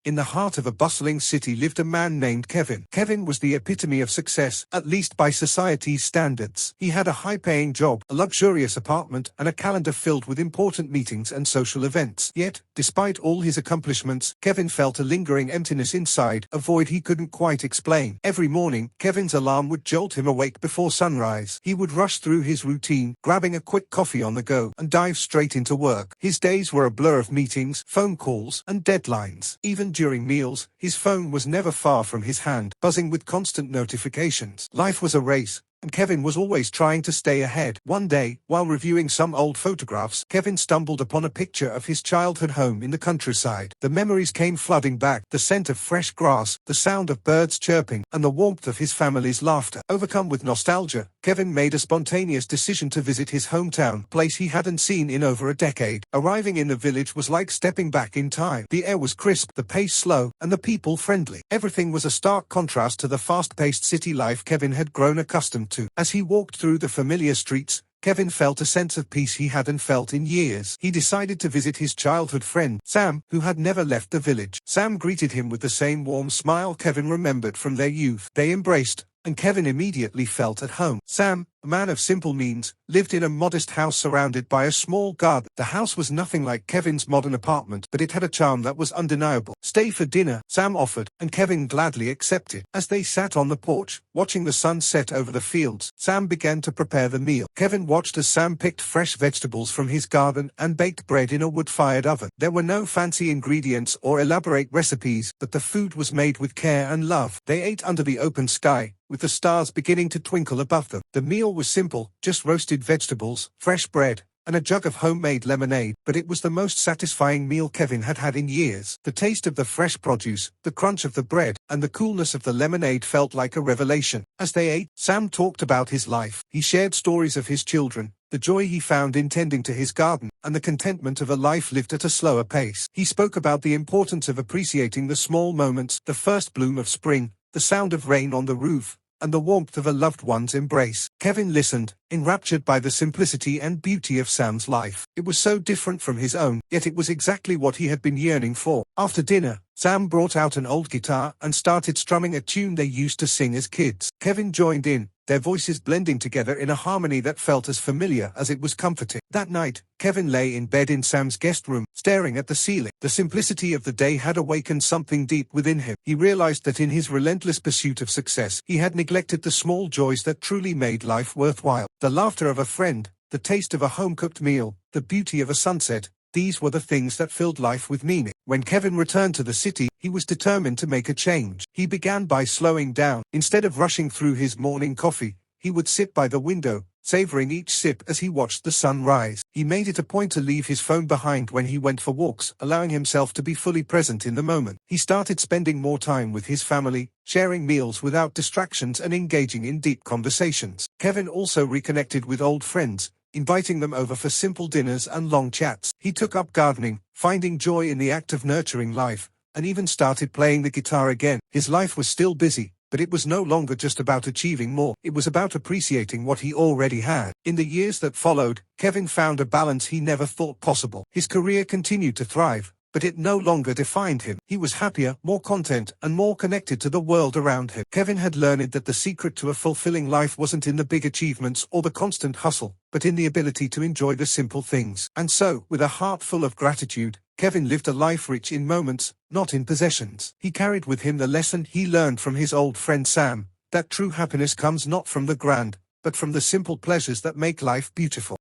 In the heart of a bustling city lived a man named Kevin. Kevin was the epitome of success, at least by society's standards. He had a high-paying job, a luxurious apartment, and a calendar filled with important meetings and social events. Yet, despite all his accomplishments, Kevin felt a lingering emptiness inside, a void he couldn't quite explain. Every morning, Kevin's alarm would jolt him awake before sunrise. He would rush through his routine, grabbing a quick coffee on the go, and dive straight into work. His days were a blur of meetings, phone calls, and deadlines. Even during meals, his phone was never far from his hand, buzzing with constant notifications. Life was a race, and Kevin was always trying to stay ahead. One day, while reviewing some old photographs, Kevin stumbled upon a picture of his childhood home in the countryside. The memories came flooding back, the scent of fresh grass, the sound of birds chirping, and the warmth of his family's laughter. Overcome with nostalgia, Kevin made a spontaneous decision to visit his hometown, place he hadn't seen in over a decade. Arriving in the village was like stepping back in time. The air was crisp, the pace slow, and the people friendly. Everything was a stark contrast to the fast-paced city life Kevin had grown accustomed to. As he walked through the familiar streets, Kevin felt a sense of peace he hadn't felt in years. He decided to visit his childhood friend, Sam, who had never left the village. Sam greeted him with the same warm smile Kevin remembered from their youth. They embraced, and Kevin immediately felt at home. Sam, a man of simple means, lived in a modest house surrounded by a small garden. The house was nothing like Kevin's modern apartment, but it had a charm that was undeniable. "Stay for dinner," Sam offered, and Kevin gladly accepted. As they sat on the porch, watching the sun set over the fields, Sam began to prepare the meal. Kevin watched as Sam picked fresh vegetables from his garden and baked bread in a wood-fired oven. There were no fancy ingredients or elaborate recipes, but the food was made with care and love. They ate under the open sky, with the stars beginning to twinkle above them. The meal was simple, just roasted vegetables, fresh bread, and a jug of homemade lemonade, but it was the most satisfying meal Kevin had had in years. The taste of the fresh produce, the crunch of the bread, and the coolness of the lemonade felt like a revelation. As they ate, Sam talked about his life. He shared stories of his children, the joy he found in tending to his garden, and the contentment of a life lived at a slower pace. He spoke about the importance of appreciating the small moments, the first bloom of spring, the sound of rain on the roof, and the warmth of a loved one's embrace. Kevin listened, enraptured by the simplicity and beauty of Sam's life. It was so different from his own, yet it was exactly what he had been yearning for. After dinner, Sam brought out an old guitar and started strumming a tune they used to sing as kids. Kevin joined in, their voices blending together in a harmony that felt as familiar as it was comforting. That night, Kevin lay in bed in Sam's guest room, staring at the ceiling. The simplicity of the day had awakened something deep within him. He realized that in his relentless pursuit of success, he had neglected the small joys that truly made life worthwhile. The laughter of a friend, the taste of a home-cooked meal, the beauty of a sunset, these were the things that filled life with meaning. When Kevin returned to the city, he was determined to make a change. He began by slowing down. Instead of rushing through his morning coffee, he would sit by the window, savoring each sip as he watched the sun rise. He made it a point to leave his phone behind when he went for walks, allowing himself to be fully present in the moment. He started spending more time with his family, sharing meals without distractions and engaging in deep conversations. Kevin also reconnected with old friends, inviting them over for simple dinners and long chats. He took up gardening, finding joy in the act of nurturing life, and even started playing the guitar again. His life was still busy, but it was no longer just about achieving more. It was about appreciating what he already had. In the years that followed, Kevin found a balance he never thought possible. His career continued to thrive, but it no longer defined him. He was happier, more content, and more connected to the world around him. Kevin had learned that the secret to a fulfilling life wasn't in the big achievements or the constant hustle, but in the ability to enjoy the simple things. And so, with a heart full of gratitude, Kevin lived a life rich in moments, not in possessions. He carried with him the lesson he learned from his old friend Sam, that true happiness comes not from the grand, but from the simple pleasures that make life beautiful.